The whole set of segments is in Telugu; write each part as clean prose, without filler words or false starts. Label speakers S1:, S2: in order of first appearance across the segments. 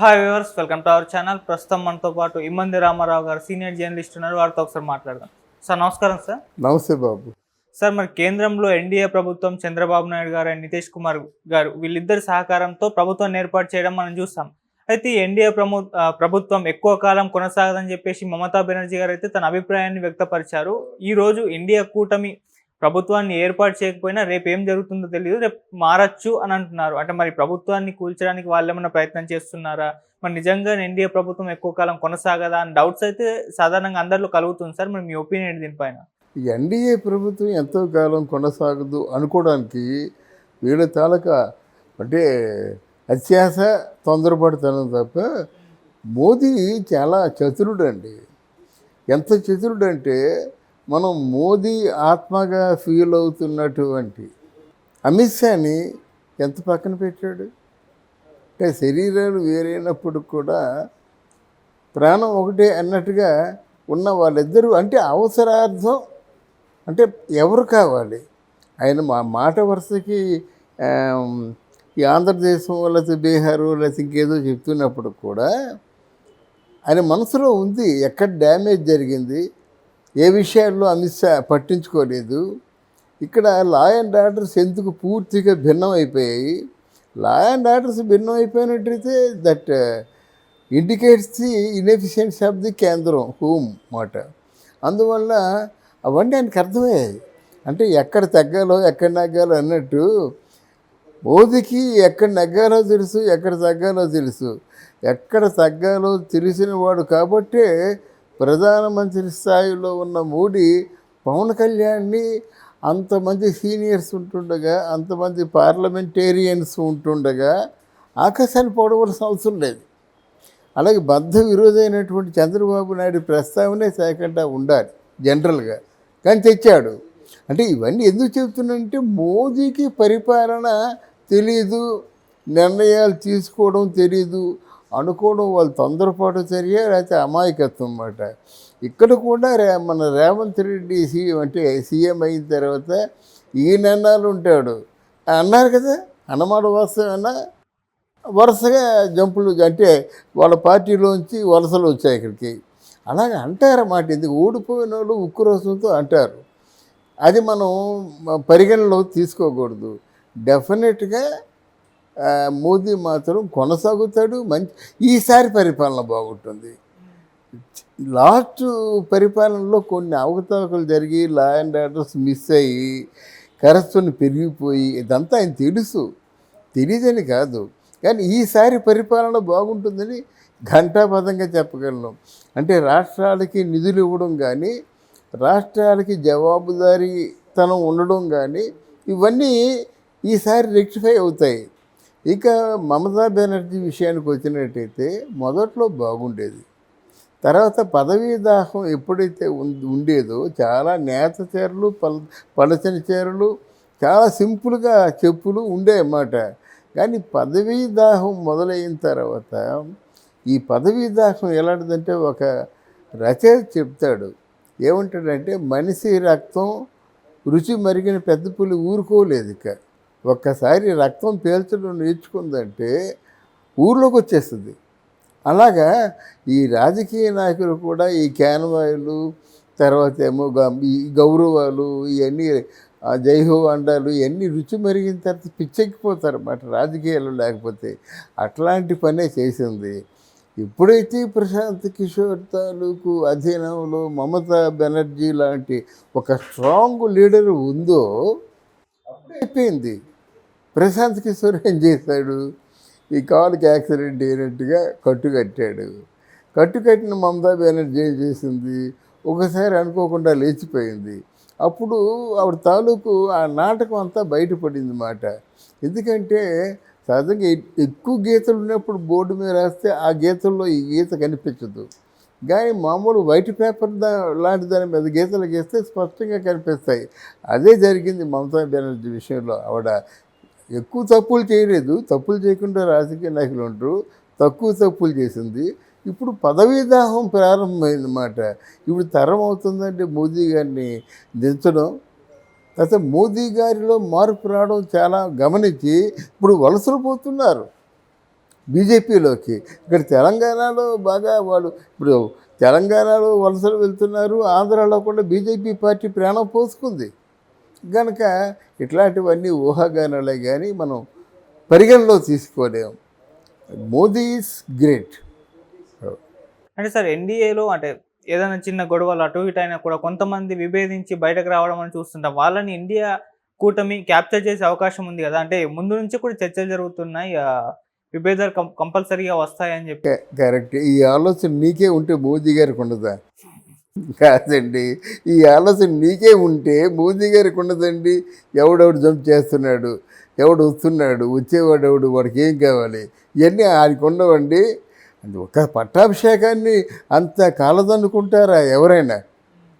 S1: Hi viewers, welcome to our channel. ప్రస్తుతం మనతో పాటు ఇమ్మంది రామారావు గారు సీనియర్ జర్నలిస్ట్ ఉన్నారు. వారితో ఒకసారి మాట్లాడదాం. సార్ నమస్కారం. సార్
S2: నమస్తే బాబు.
S1: సార్ మరి కేంద్రంలో ఎన్డీఏ ప్రభుత్వం చంద్రబాబు నాయుడు గారు అండ్ నితీష్ కుమార్ గారు వీళ్ళిద్దరి సహకారంతో ప్రభుత్వాన్ని ఏర్పాటు చేయడం మనం చూస్తాం. అయితే ఈ ఎన్డీఏ ప్రభుత్వం ఎక్కువ కాలం కొనసాగదని చెప్పేసి మమతా బెనర్జీ గారు అయితే తన అభిప్రాయాన్ని వ్యక్తపరిచారు. ఈ రోజు ఇండియా కూటమి ప్రభుత్వాన్ని ఏర్పాటు చేయకపోయినా రేపు ఏం జరుగుతుందో తెలియదు, రేపు మారచ్చు అని అంటున్నారు. అంటే మరి ప్రభుత్వాన్ని కూల్చడానికి వాళ్ళు ఏమైనా ప్రయత్నం చేస్తున్నారా, మరి నిజంగా ఎన్డీఏ ప్రభుత్వం ఎక్కువ కాలం కొనసాగదా అని డౌట్స్ అయితే సాధారణంగా అందరిలో కలుగుతుంది. సార్ మరి మీ ఒపీనియన్ దీనిపైన?
S2: ఎన్డీఏ ప్రభుత్వం ఎంతో కాలం కొనసాగదు అనుకోవడానికి వీళ్ళ తాలూకా అంటే అత్యాస, తొందరపడుతున్నాం తప్ప మోదీ చాలా చతురుడండి. ఎంత చతురుడంటే మనం మోదీ ఆత్మగా ఫీల్ అవుతున్నటువంటి అమిత్ షాని ఎంత పక్కన పెట్టాడు. అంటే శరీరాలు వేరైనప్పుడు కూడా ప్రాణం ఒకటే అన్నట్టుగా ఉన్న వాళ్ళిద్దరూ అంటే అవసరార్థం అంటే ఎవరు కావాలి. ఆయన మాట వరుసకి ఈ ఆంధ్రదేశం లేకపోతే బీహారు లేకపోతే ఇంకేదో చెప్తున్నప్పుడు కూడా ఆయన మనసులో ఉంది ఎక్కడ డ్యామేజ్ జరిగింది, ఏ విషయాల్లో అమిత్ షా పట్టించుకోలేదు. ఇక్కడ లా అండ్ ఆర్డర్స్ ఎందుకు పూర్తిగా భిన్నం అయిపోయాయి. లా అండ్ ఆర్డర్స్ భిన్నం అయిపోయినట్టయితే that indicates the inefficiency of the కేంద్రం హోమ్ మాట. అందువల్ల అవన్నీ ఆయనకు అర్థమయ్యాయి. అంటే ఎక్కడ తగ్గాలో ఎక్కడ నగ్గాలో అన్నట్టు మోదీకి ఎక్కడ నగ్గాలో తెలుసు, ఎక్కడ తగ్గాలో తెలుసు. ఎక్కడ తగ్గాలో తెలిసిన వాడు కాబట్టే ప్రధానమంత్రి స్థాయిలో ఉన్న మోడీ పవన్ కళ్యాణ్ని అంతమంది సీనియర్స్ ఉంటుండగా, అంతమంది పార్లమెంటేరియన్స్ ఉంటుండగా ఆకాశాన్ని పోవలసిన అవసరం లేదు. అలాగే బద్ధ విరోధైనటువంటి చంద్రబాబు నాయుడు ప్రస్తావనే చేయకుండా ఉండాలి జనరల్గా, కానీ తెచ్చాడు. అంటే ఇవన్నీ ఎందుకు చెబుతున్నానంటే మోదీకి పరిపాలన తెలీదు, నిర్ణయాలు తీసుకోవడం తెలీదు అనుకోవడం వాళ్ళు తొందరపాటు చర్య, లేకపోతే అమాయకత్వం అన్నమాట. ఇక్కడ కూడా మన రేవంత్ రెడ్డి సీఎం అయిన తర్వాత ఈ నిర్ణయాలు ఉంటాడు అన్నారు కదా. అన్నమాట వాస్తవమైనా వరుసగా జంపులు అంటే వాళ్ళ పార్టీలోంచి వలసలు వచ్చాయి ఇక్కడికి. అలాగే అంటారన్నమాట. ఎందుకు ఓడిపోయిన వాళ్ళు ఉక్రోషంతో అంటారు. అది మనం పరిగణలోకి తీసుకోకూడదు. డెఫినెట్గా మోదీ మాత్రం కొనసాగుతాడు. ఈసారి పరిపాలన బాగుంటుంది. లాస్ట్ పరిపాలనలో కొన్ని అవకతవకలు జరిగి లా అండ్ ఆర్డర్స్ మిస్ అయ్యి కరప్షన్ పెరిగిపోయి ఇదంతా ఆయన తెలుసు, తెలియదని కాదు. కానీ ఈసారి పరిపాలన బాగుంటుందని ఘంటాపథంగా చెప్పగలను. అంటే రాష్ట్రాలకి నిధులు ఇవ్వడం కానీ, రాష్ట్రాలకి జవాబుదారీతనం ఉండడం కానీ ఇవన్నీ ఈసారి రెక్టిఫై అవుతాయి. ఇక మమతా బెనర్జీ విషయానికి వచ్చినట్టయితే మొదట్లో బాగుండేది. తర్వాత పదవీ దాహం ఎప్పుడైతే ఉండేదో చాలా నేత చీరలు, పలచని చీరలు, చాలా సింపుల్గా చెప్పులు ఉండేవన్నమాట. కానీ పదవీ దాహం మొదలైన తర్వాత ఈ పదవీ దాహం ఎలాంటిదంటే ఒక రచయిత చెప్తాడు. ఏమంటాడంటే మనిషి రక్తం రుచి మరిగిన పెద్ద పులి ఊరుకోలేదు. ఇక ఒక్కసారి రక్తం పీల్చడం నేర్చుకుందంటే ఊర్లోకి వచ్చేస్తుంది. అలాగా ఈ రాజకీయ నాయకులు కూడా ఈ క్యాన్వాయిలు, తర్వాత ఏమో ఈ గౌరవాలు, ఇవన్నీ జైహో అండాలు ఇవన్నీ రుచి మరిగిన తర్వాత పిచ్చెక్కిపోతారు అన్నమాట రాజకీయాలు. లేకపోతే అట్లాంటి పనే చేసింది. ఎప్పుడైతే ప్రశాంత్ కిషోర్ తాలూకు అధీనంలో మమతా బెనర్జీ లాంటి ఒక స్ట్రాంగ్ లీడర్ ఉందో అయిపోయింది. ప్రశాంత్ కిషోర్ ఏం చేశాడు, ఈ కాలుకి యాక్సిడెంట్ అయినట్టుగా కట్టుకట్టాడు. కట్టుకట్టిన మమతా బెనర్జీ ఏం చేసింది, ఒకసారి అనుకోకుండా లేచిపోయింది. అప్పుడు ఆవిడ తాలూకు ఆ నాటకం అంతా బయటపడింది మాట. ఎందుకంటే సహజంగా ఎక్కువ గీతలు ఉన్నప్పుడు బోర్డు మీద రాస్తే ఆ గీతల్లో ఈ గీత కనిపించదు. కానీ మామూలు వైట్ పేపర్ లాంటి దాని మీద గీతలు గీస్తే స్పష్టంగా కనిపిస్తాయి. అదే జరిగింది మమతా బెనర్జీ విషయంలో. ఆవిడ ఎక్కువ తప్పులు చేయలేదు, తప్పులు చేయకుండా రాజకీయ నాయకులు ఉంటారు, తక్కువ తప్పులు చేసింది. ఇప్పుడు పదవీ దాహం ప్రారంభమైందన్నమాట. ఇప్పుడు తరం అవుతుందంటే మోదీ గారిని దించడం, తర్వాత మోదీ గారిలో మార్పు రావడం చాలా గమనించి ఇప్పుడు వలసలు పోతున్నారు. బీజేపీలోకి. ఇక్కడ తెలంగాణలో బాగా వాళ్ళు ఇప్పుడు తెలంగాణలో వలసలు వెళ్తున్నారు, ఆంధ్రాలో కూడా బీజేపీ పార్టీ ప్రాణం పోసుకుంది కనుక ఇట్లాంటివన్నీ ఊహాగానాలే కానీ మనం పరిగణలో తీసుకోలేము. Modi is great.
S1: అంటే సార్ ఎన్డీఏలో అంటే ఏదైనా చిన్న గొడవలు అటు ఇటు అయినా కూడా కొంతమంది విభేదించి బయటకు రావడం అని చూస్తుంటాం. వాళ్ళని ఇండియా కూటమి క్యాప్చర్ చేసే అవకాశం ఉంది కదా! అంటే ముందు నుంచి కూడా చర్చలు జరుగుతున్నాయి. విభేదాలు కంపల్సరీగా వస్తాయని చెప్పి.
S2: కరెక్ట్. ఈ ఆలోచన నీకే ఉంటే మోదీ గారికి ఉండదా? కాదండి. ఈ ఆలోచన నీకే ఉంటే మోదీ గారికి ఉండదండి. ఎవడెవడు జంప్ చేస్తున్నాడు, ఎవడు వస్తున్నాడు, వచ్చేవాడు ఎవడు, వాడికి ఏం కావాలి, ఇవన్నీ ఆయనకు ఉండవండి. అది ఒక పట్టాభిషేకాన్ని అంత కాలదన్నుకుంటారా ఎవరైనా?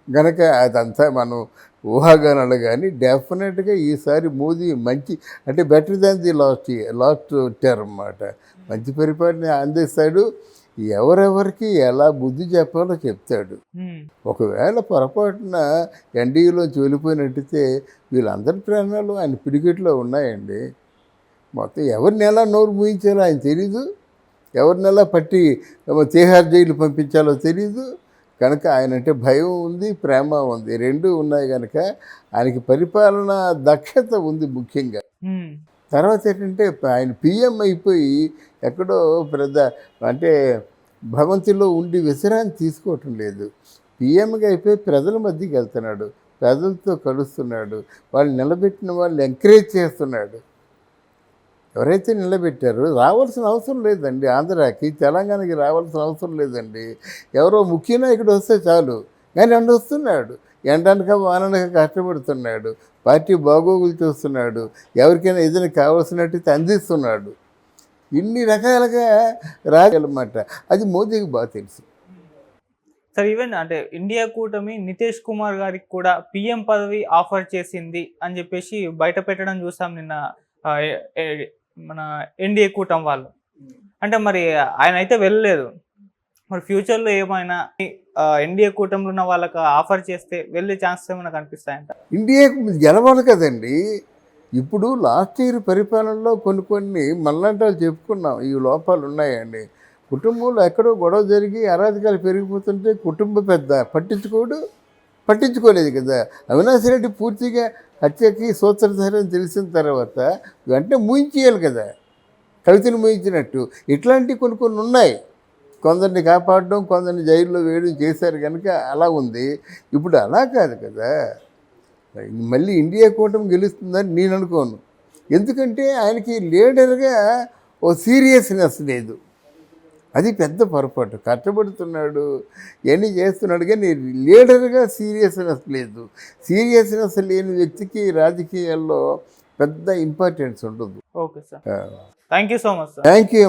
S2: గనక అదంతా మనం ఊహాగానాలు. కానీ డెఫినెట్గా ఈసారి మోదీ మంచి అంటే better than the last term అన్నమాట. మంచి పరిపాలన అందిస్తాడు. ఎవరెవరికి ఎలా బుద్ధి చెప్పాలో చెప్తాడు. ఒకవేళ పొరపాటున ఎన్డీఏలోంచి వెళ్ళిపోయినట్టయితే వీళ్ళందరి ప్రాణాలు ఆయన పిడికిట్లో ఉన్నాయండి. మొత్తం ఎవరిని ఎలా నోరు మూయించాలో ఆయన తెలీదు, ఎవరిని ఎలా పట్టి తిహార్ జైలు పంపించాలో తెలీదు. కనుక ఆయన అంటే భయం ఉంది, ప్రేమ ఉంది, రెండూ ఉన్నాయి. కనుక ఆయనకి పరిపాలన దక్షత ఉంది ముఖ్యంగా. తర్వాత ఏంటంటే ఆయన పిఎం అయిపోయి ఎక్కడో పెద్ద అంటే భవంతిలో ఉండి విశ్రాంతి తీసుకోవటం లేదు. పిఎంగా అయిపోయి ప్రజల మధ్యకి వెళ్తున్నాడు, ప్రజలతో కలుస్తున్నాడు, వాళ్ళు నిలబెట్టిన వాళ్ళు ఎంకరేజ్ చేస్తున్నాడు. ఎవరైతే నిలబెట్టారో రావాల్సిన అవసరం లేదండి. ఆంధ్రాకి తెలంగాణకి రావాల్సిన అవసరం లేదండి. ఎవరో ముఖ్య నాయకుడు వస్తే చాలు. కానీ అండు వస్తున్నాడు, ఎండనక వాననక కష్టపడుతున్నాడు, పార్టీ బాగోగులు చూస్తున్నాడు, ఎవరికైనా ఏదైనా కావాల్సినట్టయితే అందిస్తున్నాడు. ఇన్ని రకాలుగా రాగలమాట. అది మోదీకి బాగా తెలుసు.
S1: సార్ ఈవెన్ అంటే ఇండియా కూటమి నితీష్ కుమార్ గారికి కూడా పిఎం పదవి ఆఫర్ చేసింది అని చెప్పేసి బయట పెట్టడం చూసాం నిన్న మన ఎన్డీఏ కూటమి వాళ్ళు. అంటే మరి ఆయన అయితే వెళ్ళలేదు. మరి ఫ్యూచర్లో ఏమైనా ఎన్డీఏ కూటమిలో ఉన్న వాళ్ళకి ఆఫర్ చేస్తే వెళ్ళే ఛాన్సెస్ ఏమైనా కనిపిస్తాయంట?
S2: ఇండియాకు గెలవాలి కదండి. ఇప్పుడు లాస్ట్ ఇయర్ పరిపాలనలో కొన్ని మళ్ళంటే చెప్పుకున్నాం ఈ లోపాలు ఉన్నాయండి. కుటుంబంలో ఎక్కడో గొడవ జరిగి అరాజకాలు పెరిగిపోతుంటే కుటుంబ పెద్ద పట్టించుకోలేదు కదా. అవినాష్ రెడ్డి పూర్తిగా హత్యకి సూత్రధారని తెలిసిన తర్వాత వెంటనే మూయించేయాలి కదా, కవితను మూయించినట్టు. ఇట్లాంటివి కొన్ని ఉన్నాయి. కొందరిని కాపాడడం, కొందరిని జైల్లో వేయడం చేశారు కనుక అలా ఉంది. ఇప్పుడు అలా కాదు కదా. మళ్ళీ ఇండియా కూటమి గెలుస్తుందని నేను అనుకోను. ఎందుకంటే ఆయనకి లీడర్గా ఓ సీరియస్నెస్ లేదు. అది పెద్ద పొరపాటు. కష్టపడుతున్నాడు, ఇవన్నీ చేస్తున్నాడు, కానీ లీడర్గా సీరియస్నెస్ లేదు. సీరియస్నెస్ లేని వ్యక్తికి రాజకీయాల్లో పెద్ద ఇంపార్టెన్స్ ఉండదు.
S1: Okay sir, thank you so much sir.
S2: Thank you.